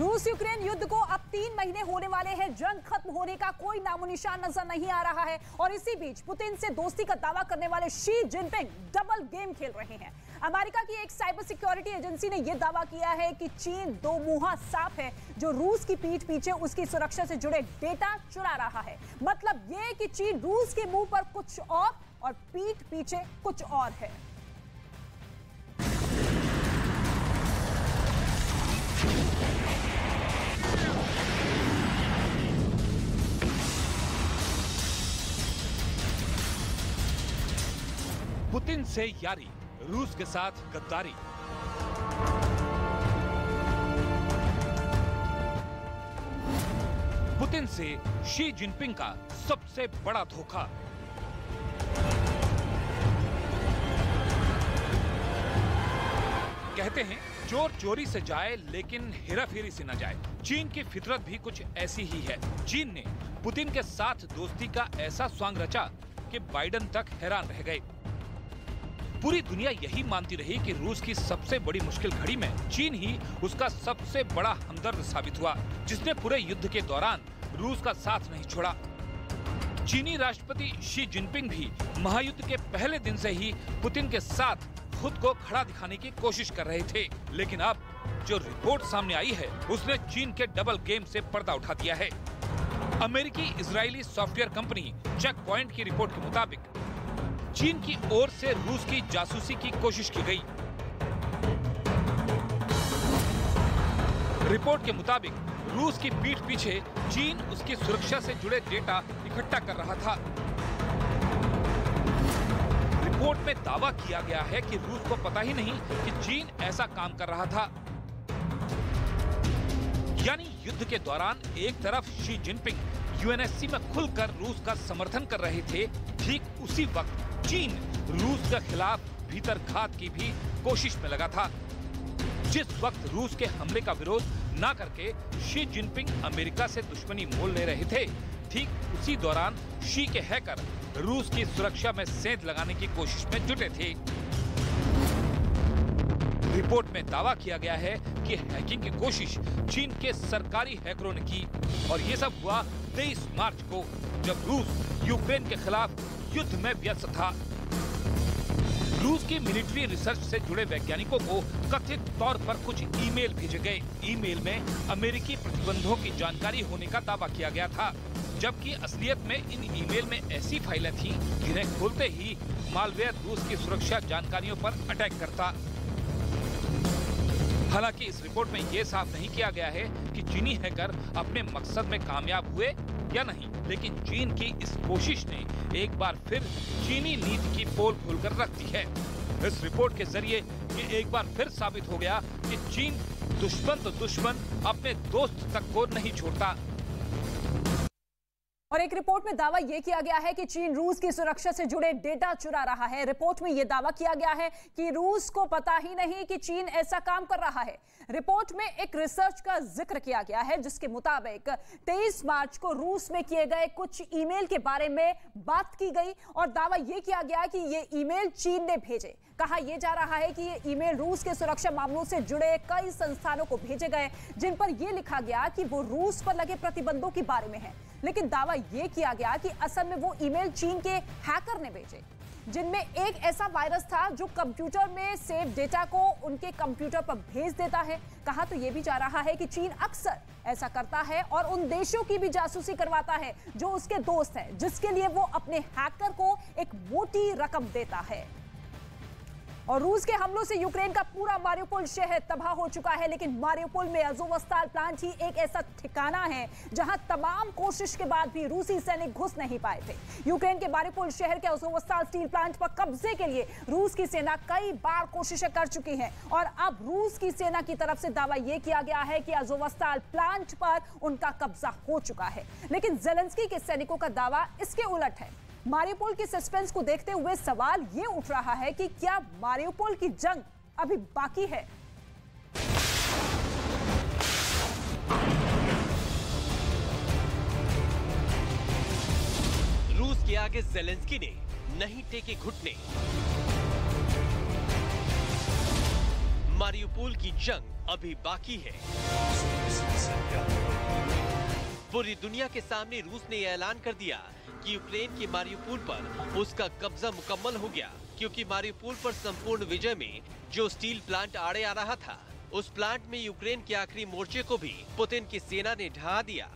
रूस यूक्रेन युद्ध को अब 3 महीने होने वाले हैं। जंग खत्म होने का कोई नामोनिशान नजर नहीं आ रहा है और इसी बीच पुतिन से दोस्ती का दावा करने वाले शी जिनपिंग डबल गेम खेल रहे हैं। अमेरिका की एक साइबर सिक्योरिटी एजेंसी ने यह दावा किया है कि चीन दो मुंहा सांप है जो रूस की पीठ पीछे उसकी सुरक्षा से जुड़े डेटा चुरा रहा है। मतलब यह कि चीन रूस के मुंह पर कुछ और पीठ पीछे कुछ और है। पुतिन से यारी, रूस के साथ गद्दारी। पुतिन से शी जिनपिंग का सबसे बड़ा धोखा। कहते हैं चोर चोरी से जाए लेकिन हेराफेरी से न जाए। चीन की फितरत भी कुछ ऐसी ही है। चीन ने पुतिन के साथ दोस्ती का ऐसा स्वांग रचा कि बाइडेन तक हैरान रह गए। पूरी दुनिया यही मानती रही कि रूस की सबसे बड़ी मुश्किल घड़ी में चीन ही उसका सबसे बड़ा हमदर्द साबित हुआ, जिसने पूरे युद्ध के दौरान रूस का साथ नहीं छोड़ा। चीनी राष्ट्रपति शी जिनपिंग भी महायुद्ध के पहले दिन से ही पुतिन के साथ खुद को खड़ा दिखाने की कोशिश कर रहे थे, लेकिन अब जो रिपोर्ट सामने आई है उसने चीन के डबल गेम से पर्दा उठा दिया है। अमेरिकी Israeli software company cheque point की रिपोर्ट के मुताबिक चीन की ओर से रूस की जासूसी की कोशिश की गई। रिपोर्ट के मुताबिक रूस की पीठ पीछे चीन उसकी सुरक्षा से जुड़े डेटा इकट्ठा कर रहा था। रिपोर्ट में दावा किया गया है कि रूस को पता ही नहीं कि चीन ऐसा काम कर रहा था। यानी युद्ध के दौरान एक तरफ शी जिनपिंग यूएनएससी में खुलकर रूस का समर्थन कर रहे थे, ठीक उसी वक्त चीन रूस के खिलाफ भीतर घात की भी कोशिश में लगा था। जिस वक्त रूस के हमले का विरोध न करके शी जिनपिंग अमेरिका से दुश्मनी मोल ले रहे थे, ठीक उसी दौरान शी के हैकर रूस की सुरक्षा में सेंध लगाने की कोशिश में जुटे थे। रिपोर्ट में दावा किया गया है कि हैकिंग की कोशिश चीन के सरकारी हैकरों ने की और ये सब हुआ 23 मार्च को, जब रूस यूक्रेन के खिलाफ युद्ध में व्यस्त था। रूस की मिलिट्री रिसर्च से जुड़े वैज्ञानिकों को कथित तौर पर कुछ ईमेल भेजे गए। ईमेल में अमेरिकी प्रतिबंधों की जानकारी होने का दावा किया गया था, जबकि असलियत में इन ईमेल में ऐसी फाइलें थीं जिन्हें खोलते ही मालवेयर रूस की सुरक्षा जानकारियों पर अटैक करता। हालांकि इस रिपोर्ट में यह साफ नहीं किया गया है कि चीनी हैकर अपने मकसद में कामयाब हुए या नहीं, लेकिन चीन की इस कोशिश ने एक बार फिर चीनी नीति की पोल खोलकर रख दी है। इस रिपोर्ट के जरिए ये एक बार फिर साबित हो गया कि चीन दुश्मन तो दुश्मन, अपने दोस्त तक को नहीं छोड़ता। और एक रिपोर्ट में दावा यह किया गया है कि चीन रूस की सुरक्षा से जुड़े डेटा चुरा रहा है। रिपोर्ट में यह दावा किया गया है कि रूस को पता ही नहीं कि चीन ऐसा काम कर रहा है। रिपोर्ट में एक रिसर्च का जिक्र किया गया है जिसके मुताबिक 23 मार्च को रूस में किए गए कुछ ईमेल के बारे में बात की गई और दावा यह किया गया कि ये ईमेल चीन ने भेजे। कहा यह जा रहा है कि ये ईमेल रूस के सुरक्षा मामलों से जुड़े कई संस्थानों को भेजे गए, जिन पर यह लिखा गया कि वो रूस पर लगे प्रतिबंधों के बारे में है। लेकिन दावा यह किया गया कि असल में वो ईमेल चीन के हैकर ने भेजे, जिनमें एक ऐसा वायरस था जो कंप्यूटर में सेव डेटा को उनके कंप्यूटर पर भेज देता है। कहा तो यह भी जा रहा है कि चीन अक्सर ऐसा करता है और उन देशों की भी जासूसी करवाता है जो उसके दोस्त हैं, जिसके लिए वो अपने हैकर को एक मोटी रकम देता है। और रूस के हमलों से यूक्रेन का पूरा मारिउपोल शहर तबाह हो चुका है, लेकिन मारिउपोल में अज़ोवस्ताल प्लांट ही एक ऐसा ठिकाना है जहां तमाम कोशिश के बाद भी रूसी सैनिक घुस नहीं पाए थे। यूक्रेन के मारिउपोल शहर के अज़ोवस्ताल स्टील प्लांट पर कब्जे के लिए रूस की सेना कई बार कोशिशें कर चुकी है और अब रूस की सेना की तरफ से दावा यह किया गया है कि अज़ोवस्ताल प्लांट पर उनका कब्जा हो चुका है। लेकिन ज़ेलेंस्की के सैनिकों का दावा इसके उलट है। मारिउपोल की सस्पेंस को देखते हुए सवाल ये उठ रहा है कि क्या मारिउपोल की जंग अभी बाकी है? रूस के आगे ज़ेलेंस्की ने नहीं टेके घुटने। मारियुपोल की जंग अभी बाकी है। पूरी दुनिया के सामने रूस ने ऐलान कर दिया कि यूक्रेन की मारियुपोल पर उसका कब्जा मुकम्मल हो गया, क्योंकि मारियुपोल पर संपूर्ण विजय में जो स्टील प्लांट आड़े आ रहा था, उस प्लांट में यूक्रेन के आखिरी मोर्चे को भी पुतिन की सेना ने ढहा दिया।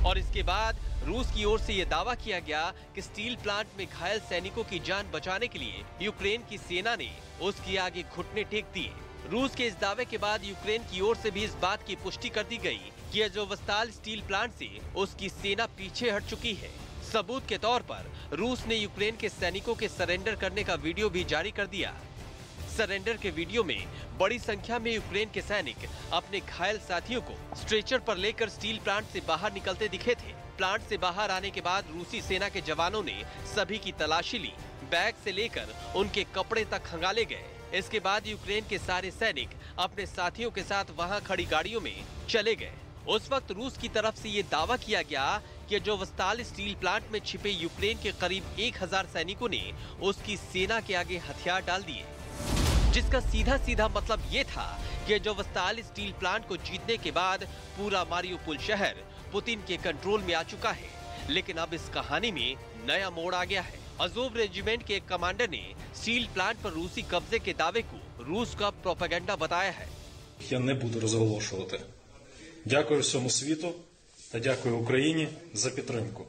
और इसके बाद रूस की ओर से यह दावा किया गया कि स्टील प्लांट में घायल सैनिकों की जान बचाने के लिए यूक्रेन की सेना ने उसके आगे घुटने टेक दिए। रूस के इस दावे के बाद यूक्रेन की ओर से भी इस बात की पुष्टि कर दी गई कि अज़ोवस्ताल स्टील प्लांट से उसकी सेना पीछे हट चुकी है। सबूत के तौर पर रूस ने यूक्रेन के सैनिकों के सरेंडर करने का वीडियो भी जारी कर दिया। सरेंडर के वीडियो में बड़ी संख्या में यूक्रेन के सैनिक अपने घायल साथियों को स्ट्रेचर पर लेकर स्टील प्लांट से बाहर निकलते दिखे थे। प्लांट से बाहर आने के बाद रूसी सेना के जवानों ने सभी की तलाशी ली। बैग से लेकर उनके कपड़े तक खंगाले गए। इसके बाद यूक्रेन के सारे सैनिक अपने साथियों के साथ वहां खड़ी गाड़ियों में चले गए। उस वक्त रूस की तरफ से ये दावा किया गया कि अज़ोवस्ताल स्टील प्लांट में छिपे यूक्रेन के करीब 1000 सैनिकों ने उसकी सेना के आगे हथियार डाल दिए, जिसका सीधा सीधा मतलब ये था कि अज़ोवस्ताल स्टील प्लांट को जीतने के बाद पूरा मारियुपोल शहर पुतिन के कंट्रोल में आ चुका है। लेकिन अब इस कहानी में नया मोड़ आ गया है। अज़ोव रेजिमेंट के एक कमांडर ने स्टील प्लांट पर रूसी कब्जे के दावे को रूस का प्रोपेगेंडा बताया है। Я не буду розголошувати. Дякую всьому світу та дякую Україні за підтримку.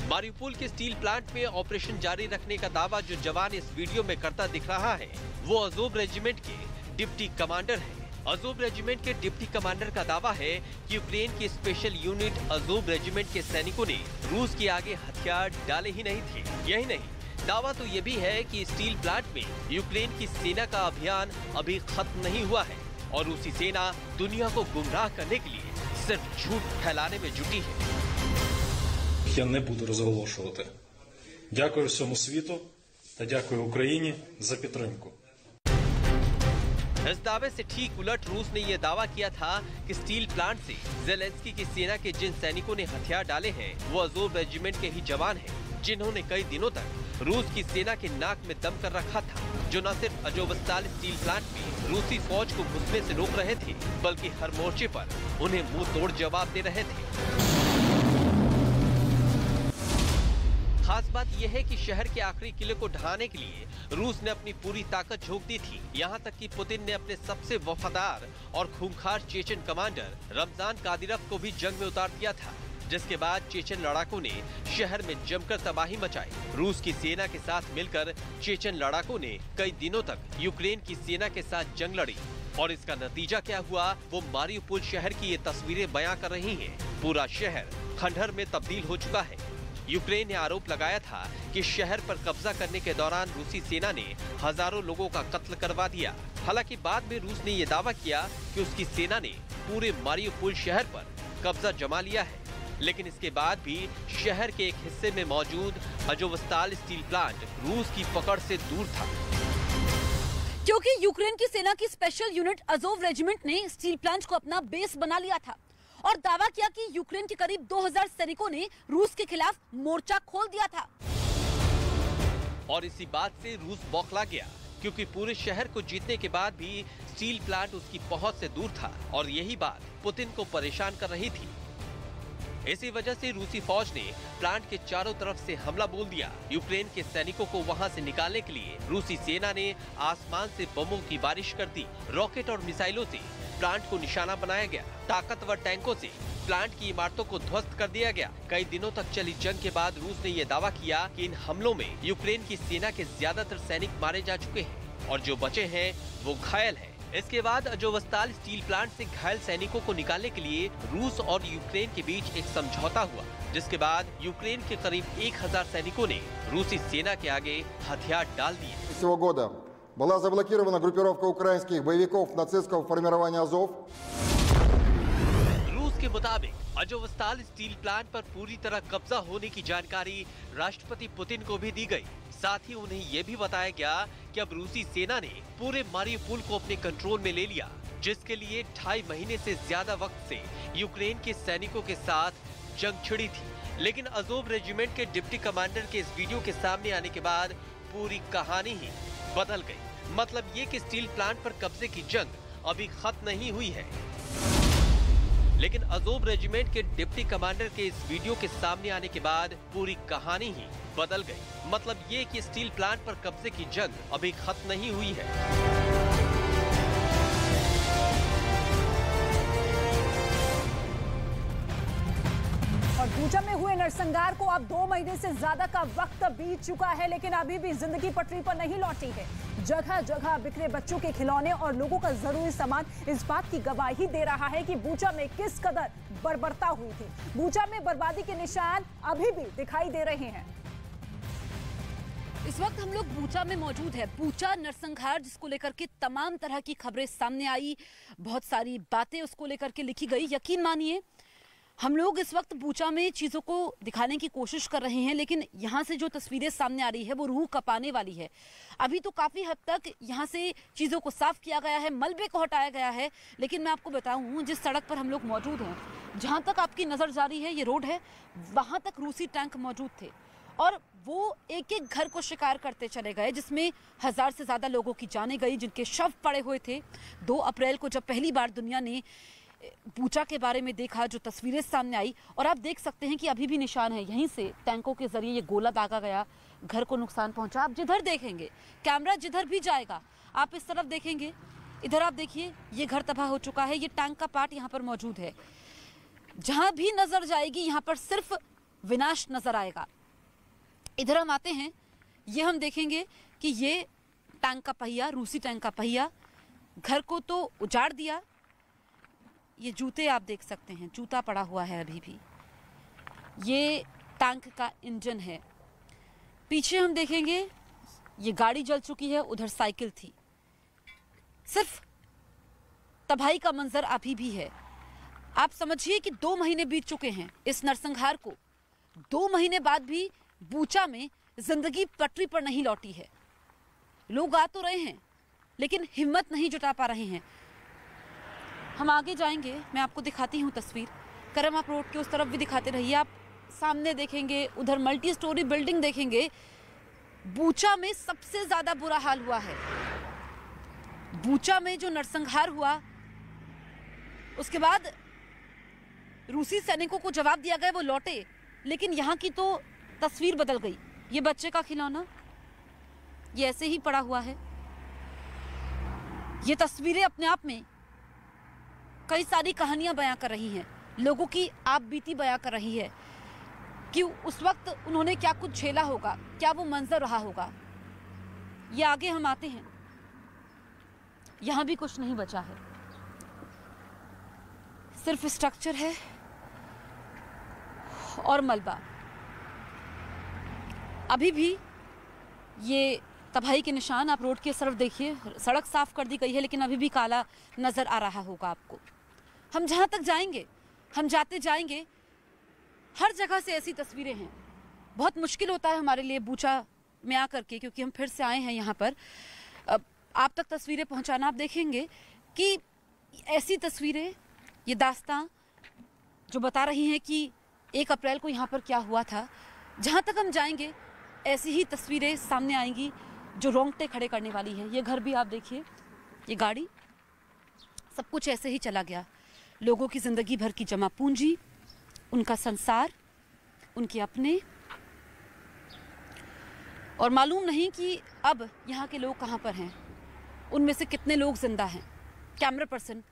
मारियुपोल के स्टील प्लांट में ऑपरेशन जारी रखने का दावा जो जवान इस वीडियो में करता दिख रहा है, वो अज़ोव रेजिमेंट के डिप्टी कमांडर है। अज़ोव रेजिमेंट के डिप्टी कमांडर का दावा है कि यूक्रेन की स्पेशल यूनिट अज़ोव रेजिमेंट के सैनिकों ने रूस के आगे हथियार डाले ही नहीं थे। यही नहीं, दावा तो ये भी है कि स्टील प्लांट में यूक्रेन की सेना का अभियान अभी खत्म नहीं हुआ है और रूसी सेना दुनिया को गुमराह करने के लिए सिर्फ झूठ फैलाने में जुटी है। Я не буду розголошувати. Дякую всьому світу та дякую Україні за підтримку. इस दावे से ठीक उलट रूस ने यह दावा किया था कि स्टील प्लांट से ज़ेलेंस्की की सेना के जिन सैनिकों ने हथियार डाले हैं वो अज़ोव रेजिमेंट के ही जवान हैं, जिन्होंने कई दिनों तक रूस की सेना के नाक में दम कर रखा था, जो न सिर्फ अज़ोवस्ताल स्टील प्लांट में रूसी फौज को घुसने से रोक रहे थे, बल्कि हर मोर्चे पर उन्हें मुंह तोड़ जवाब दे रहे थे। खास बात यह है कि शहर के आखिरी किले को ढहाने के लिए रूस ने अपनी पूरी ताकत झोंक दी थी। यहाँ तक कि पुतिन ने अपने सबसे वफादार और खूंखार चेचन कमांडर रमजान कादिरोव को भी जंग में उतार दिया था, जिसके बाद चेचन लड़ाकों ने शहर में जमकर तबाही मचाई। रूस की सेना के साथ मिलकर चेचन लड़ाकों ने कई दिनों तक यूक्रेन की सेना के साथ जंग लड़ी और इसका नतीजा क्या हुआ वो मारियुपोल शहर की ये तस्वीरें बयां कर रही हैं। पूरा शहर खंडहर में तब्दील हो चुका है। यूक्रेन ने आरोप लगाया था कि शहर पर कब्जा करने के दौरान रूसी सेना ने हजारों लोगों का कत्ल करवा दिया। हालांकि बाद में रूस ने यह दावा किया कि उसकी सेना ने पूरे मारियुपोल शहर पर कब्जा जमा लिया है, लेकिन इसके बाद भी शहर के एक हिस्से में मौजूद अज़ोवस्ताल स्टील प्लांट रूस की पकड़ से दूर था, क्योंकि यूक्रेन की सेना की स्पेशल यूनिट अज़ोव रेजिमेंट ने स्टील प्लांट को अपना बेस बना लिया था और दावा किया कि यूक्रेन के करीब 2000 सैनिकों ने रूस के खिलाफ मोर्चा खोल दिया था। और इसी बात से रूस बौखला गया, क्योंकि पूरे शहर को जीतने के बाद भी स्टील प्लांट उसकी पहुंच से दूर था और यही बात पुतिन को परेशान कर रही थी। इसी वजह से रूसी फौज ने प्लांट के चारों तरफ से हमला बोल दिया। यूक्रेन के सैनिकों को वहां से निकालने के लिए रूसी सेना ने आसमान से बमों की बारिश कर दी। रॉकेट और मिसाइलों से प्लांट को निशाना बनाया गया। ताकतवर टैंकों से प्लांट की इमारतों को ध्वस्त कर दिया गया। कई दिनों तक चली जंग के बाद रूस ने यह दावा किया कि इन हमलों में यूक्रेन की सेना के ज्यादातर सैनिक मारे जा चुके हैं और जो बचे हैं वो घायल हैं। इसके बाद अज़ोवस्ताल स्टील प्लांट से घायल सैनिकों को निकालने के लिए रूस और यूक्रेन के बीच एक समझौता हुआ, जिसके बाद यूक्रेन के करीब 1000 सैनिकों ने रूसी सेना के आगे हथियार डाल दिए। Этого года была заблокирована группировка украинских боевиков нацистского формирования Азов. रूस के मुताबिक अज़ोवस्ताल स्टील प्लांट पर पूरी तरह कब्जा होने की जानकारी राष्ट्रपति पुतिन को भी दी गई। साथ ही उन्हें यह भी बताया गया कि अब रूसी सेना ने पूरे मारियुपोल को अपने कंट्रोल में ले लिया, जिसके लिए 2.5 महीने से ज्यादा वक्त से यूक्रेन के सैनिकों के साथ जंग छिड़ी थी। लेकिन अज़ोव रेजिमेंट के डिप्टी कमांडर के इस वीडियो के सामने आने के बाद पूरी कहानी ही बदल गई। मतलब ये कि स्टील प्लांट पर कब्जे की जंग अभी खत्म नहीं हुई है, लेकिन अज़ोव रेजिमेंट के डिप्टी कमांडर के इस वीडियो के सामने आने के बाद पूरी कहानी ही बदल गई। मतलब ये कि स्टील प्लांट पर कब्जे की जंग अभी खत्म नहीं हुई है। और बूचा में हुए नरसंहार को अब 2 महीने से ज्यादा का वक्त बीत चुका है, लेकिन अभी भी जिंदगी पटरी पर नहीं लौटी है। जगह जगह बिखरे बच्चों के खिलौने और लोगों का जरूरी सामान इस बात की गवाही दे रहा है कि बूचा में किस कदर बर्बरता हुई थी। बूचा में बर्बादी के निशान अभी भी दिखाई दे रहे हैं। इस वक्त हम लोग बूचा में मौजूद है। बूचा नरसंहार जिसको लेकर के तमाम तरह की खबरें सामने आई, बहुत सारी बातें उसको लेकर के लिखी गई। यकीन मानिए हम लोग इस वक्त बूचा में चीज़ों को दिखाने की कोशिश कर रहे हैं, लेकिन यहाँ से जो तस्वीरें सामने आ रही है वो रूह कपाने वाली है। अभी तो काफ़ी हद तक यहाँ से चीज़ों को साफ किया गया है, मलबे को हटाया गया है, लेकिन मैं आपको बताऊँ जिस सड़क पर हम लोग मौजूद हैं, जहाँ तक आपकी नज़र जा रही है ये रोड है, वहाँ तक रूसी टैंक मौजूद थे और वो एक एक घर को शिकार करते चले गए, जिसमें 1000 से ज़्यादा लोगों की जानें गई, जिनके शव पड़े हुए थे। 2 अप्रैल को जब पहली बार दुनिया ने बूचा के बारे में देखा, जो तस्वीरें सामने आई, और आप देख सकते हैं कि अभी भी निशान है। यहीं से टैंकों के जरिए ये गोला दागा गया, घर को नुकसान पहुंचा। आप जिधर देखेंगे, कैमरा जिधर भी जाएगा, आप इस तरफ देखेंगे, इधर आप देखिए, ये घर तबाह हो चुका है। ये टैंक का पार्ट यहाँ पर मौजूद है। जहां भी नजर जाएगी यहाँ पर सिर्फ विनाश नजर आएगा। इधर हम आते हैं, ये हम देखेंगे कि ये टैंक का पहिया, रूसी टैंक का पहिया, घर को तो उजाड़ दिया। ये जूते आप देख सकते हैं, जूता पड़ा हुआ है अभी भी। ये टैंक का इंजन है। पीछे हम देखेंगे ये गाड़ी जल चुकी है, उधर साइकिल थी। सिर्फ तबाही का मंजर अभी भी है। आप समझिए कि 2 महीने बीत चुके हैं इस नरसंहार को। 2 महीने बाद भी बूचा में जिंदगी पटरी पर नहीं लौटी है। लोग आ तो रहे हैं लेकिन हिम्मत नहीं जुटा पा रहे हैं। हम आगे जाएंगे, मैं आपको दिखाती हूँ तस्वीर। करम आप रोड के उस तरफ भी दिखाते रहिए। आप सामने देखेंगे, उधर मल्टी स्टोरी बिल्डिंग देखेंगे। बूचा में सबसे ज्यादा बुरा हाल हुआ है। बूचा में जो नरसंहार हुआ, उसके बाद रूसी सैनिकों को जवाब दिया गया, वो लौटे, लेकिन यहाँ की तो तस्वीर बदल गई। ये बच्चे का खिलौना ये ऐसे ही पड़ा हुआ है। ये तस्वीरें अपने आप में कई सारी कहानियां बयां कर रही हैं, लोगों की आप बीती बयां कर रही है कि उस वक्त उन्होंने क्या कुछ झेला होगा, क्या वो मंजर रहा होगा। ये आगे हम आते हैं, यहां भी कुछ नहीं बचा है, सिर्फ स्ट्रक्चर है और मलबा। अभी भी ये तबाही के निशान, आप रोड की तरफ देखिए, सड़क साफ कर दी गई है लेकिन अभी भी काला नजर आ रहा होगा आपको। हम जहां तक जाएंगे, हम जाते जाएंगे, हर जगह से ऐसी तस्वीरें हैं। बहुत मुश्किल होता है हमारे लिए बूचा में आकर के, क्योंकि हम फिर से आए हैं यहाँ पर आप तक तस्वीरें पहुँचाना। आप देखेंगे कि ऐसी तस्वीरें, ये दास्तां जो बता रही हैं कि 1 अप्रैल को यहाँ पर क्या हुआ था, जहाँ तक हम जाएंगे ऐसी ही तस्वीरें सामने आएंगी जो रोंगटे खड़े करने वाली है। ये घर भी आप देखिए, ये गाड़ी, सब कुछ ऐसे ही चला गया। लोगों की जिंदगी भर की जमा पूंजी, उनका संसार, उनके अपने, और मालूम नहीं कि अब यहाँ के लोग कहाँ पर हैं, उनमें से कितने लोग जिंदा हैं। Camera person